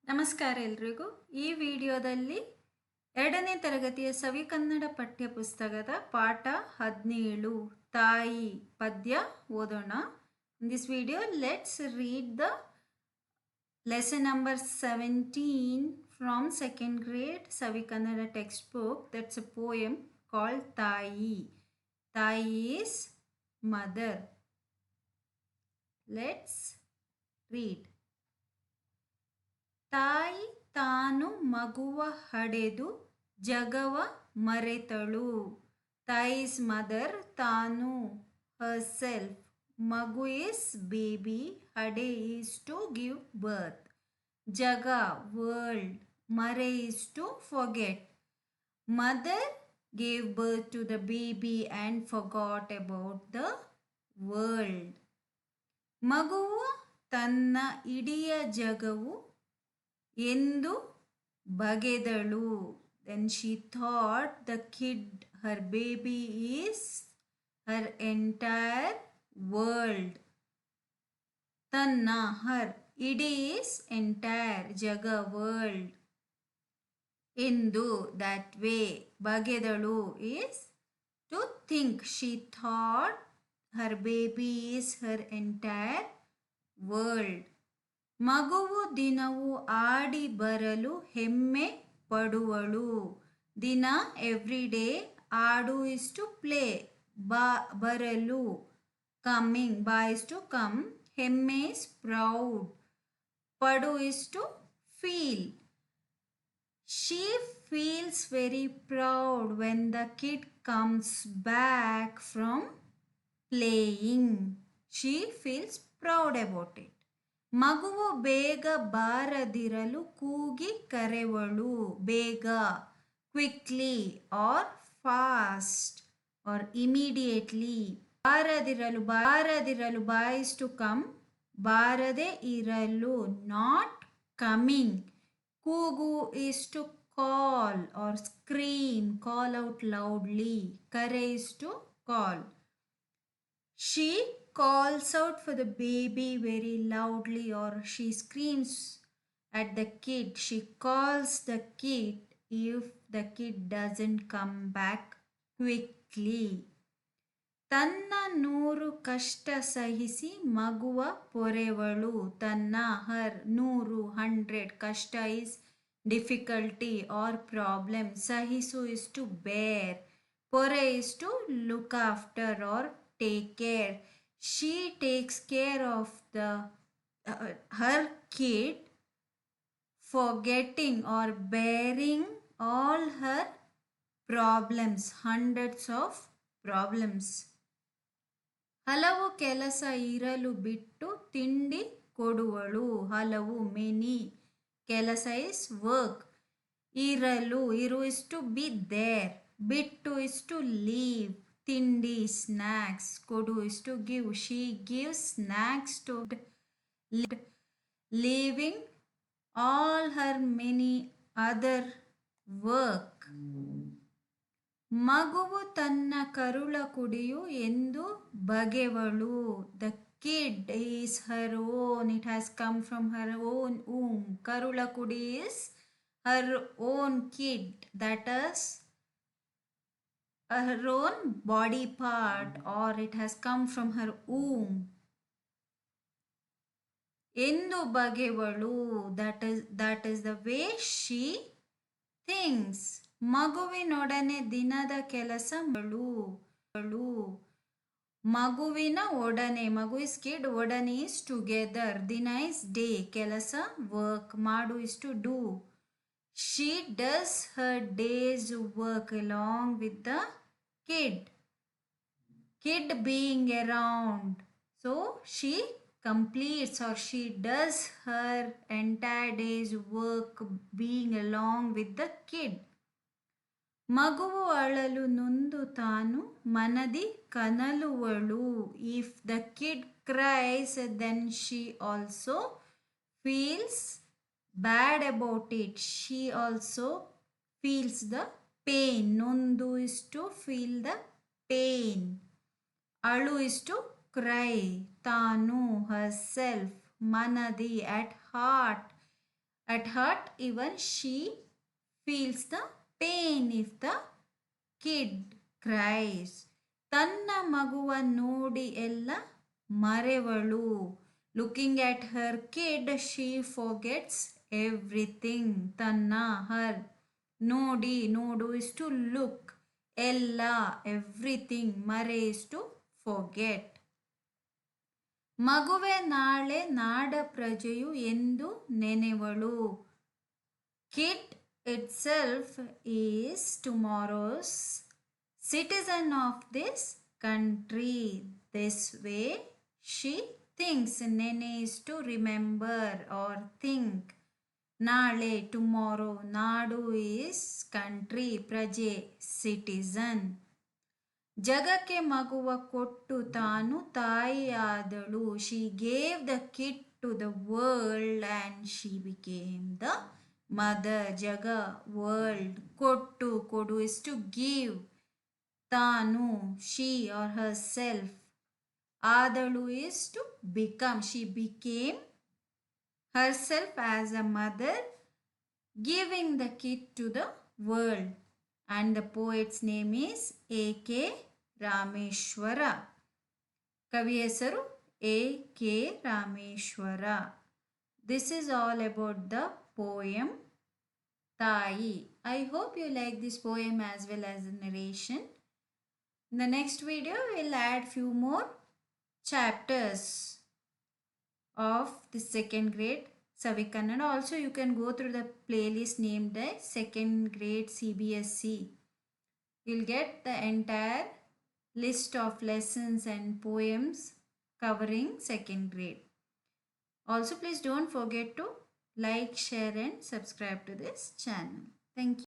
ನಮಸ್ಕಾರ ಎಲ್ರಿಗೂ. ಈ ವಿಡಿಯೋದಲ್ಲಿ 2ನೇ ತರಗತಿಯ ಸವಿಕನ್ನಡ ಪಠ್ಯಪುಸ್ತಕದ ಪಾಠ 17 ತಾಯಿ ಪದ್ಯ ಓದೋಣ. In this video, let's read the lesson number 17 from 2nd grade Savikannada textbook. That's a poem called Tayi. Tayi is mother. Let's read. ತಾಯಿ ತಾನು ಮಗುವ ಹಡೆದು ಜಗವ ಮರೆತಳು. ತಾಯಿಸ್ ಮದರ್, ತಾನು herself, ಮಗು is baby, ಹಡೆ is to give birth, ಜಗ world, ಮರೆ is to forget. Mother gave birth to the baby and forgot about the world. ಮಗುವು ತನ್ನ ಇಡೀ ಜಗವು ಎಂದು ಬಗೆದಳು. Then she thought the kid, her baby, is her entire world. ತನ್ನ, her, ಇಡೀ is entire, ಜಗ world. ಎಂದು, that way, ಬಗೆದಳು is to think. She thought her baby is her entire world. ಮಗುವು ದಿನವೂ ಆಡಿ ಬರಲು ಹೆಮ್ಮೆ ಪಡುವಳು. ದಿನ ಎವ್ರಿ ಡೇ, ಆಡು is to play, ಬರಲು coming, ಬಾ is to come, ಹೆಮ್ಮೆ is proud, ಪಡು is to feel. She feels very proud when the kid comes back from playing. She feels proud about it. ಮಗುವು ಬೇಗ ಬಾರದಿರಲು ಕೂಗಿ ಕರೆವಳು. ಬೇಗ, quickly or fast or immediately. ಬಾರದಿರಲು ಬಾ is to come, ಬಾರದೆ ಇರಲು ನಾಟ್ ಕಮಿಂಗ್. ಕೂಗು is to call or scream, call out loudly. ಕರೆ is to call. She calls out for the baby very loudly, or she screams at the kid. She calls the kid if the kid doesn't come back quickly. ತನ್ನ 100 ಕಷ್ಟ ಸಹಿಸಿ ಮಗುವ ಪೊರೆವಳು. ತನ್ನ, her, 100, ಕಷ್ಟ is difficulty or problem, ಸಹಿಸು is to bear, ಪೊರೆ is to look after or take care. She takes care of her kid, forgetting or bearing all her problems, hundreds of problems. ಹಲವು ಕೆಲಸ ಇರಲು ಬಿಟ್ಟು ತಿಂಡಿ ಕೊಡುವಳು. ಹಲವು, many, ಕೆಲಸ is work, ಇರಲು, ಇರು is to be there, ಬಿಟ್ಟು is to leave, ತಿಂಡಿ snacks, ಕೊಡು is to give. She gives snacks to leaving all her many other work. ಮಗುವು ತನ್ನ ಕರುಳ ಕುಡಿಯು ಎಂದು ಬಗೆವಳು. The kid is her own, it has come from her own womb. ಕರುಳ ಕುಡಿ is her own kid, that is her own body part, or it has come from her womb. ಎಂದು ಬಗೆವಳು, that is the way she thinks. ಮಗುವಿನೊಡನೆ ದಿನದ ಕೆಲಸ ಮಗಳು. ಮಗುವಿನ ಒಡನೆ, ಮಗು is kid, ಒಡನೆ is together, ದಿನ is day, ಕೆಲಸ work, ಮಾಡು is to do. She does her day's work along with the kid being around. So she completes or she does her entire day's work being along with the kid. ಮಗುವು ಅಳಲು ನೊಂದು ತಾನು ಮನದಿ ಕನಲುವಳು. If the kid cries, then she also feels bad about it. She also feels the pain. ನೊಂದು is to feel the pain. ಅಳು is to cry. ತಾನು, herself, manadi, at heart, At heart, even she feels the pain if the kid cries. ತನ್ನ ಮಗುವ ನೋಡಿ ಎಲ್ಲ ಮರೆವಳು. Looking at her kid, she forgets everything. ತನ್ನ, her. ನೋಡಿ, ನೋಡು is to look. ಎಲ್ಲ, everything. ಮರೆ is to forget. ಮಗುವೆ ನಾಳೆ ನಾಡ ಪ್ರಜೆಯು ಎಂದು ನೆನೆವಳು. Kid itself is tomorrow's citizen of this country. This way she thinks. Nene is to remember or think. ನಾಳೆ tomorrow. Nadu is country. ಪ್ರಜೆ citizen. ಜಗಕ್ಕೆ ಮಗುವ ಕೊಟ್ಟು ತಾನು ತಾಯಿಯಾದಳು. She gave the kid to the world and she became the mother. ಜಗ, world. ಕೊಟ್ಟು, ಕೊಡು is to give. ತಾನು, she or herself. ಆದಳು is to become. She became herself as a mother, giving the kid to the world. And the poet's name is A.K. Rameshwara. ಕವಿ ಹೆಸರು A.K. Rameshwara. This is all about the poem Tayi. I hope you like this poem as well as the narration. In the next video, we'll add few more chapters of the second grade Savikannada. Also, you can go through the playlist named the second grade CBSE. You'll get the entire list of lessons and poems covering second grade. Also, please don't forget to like, share and subscribe to this channel. Thank you.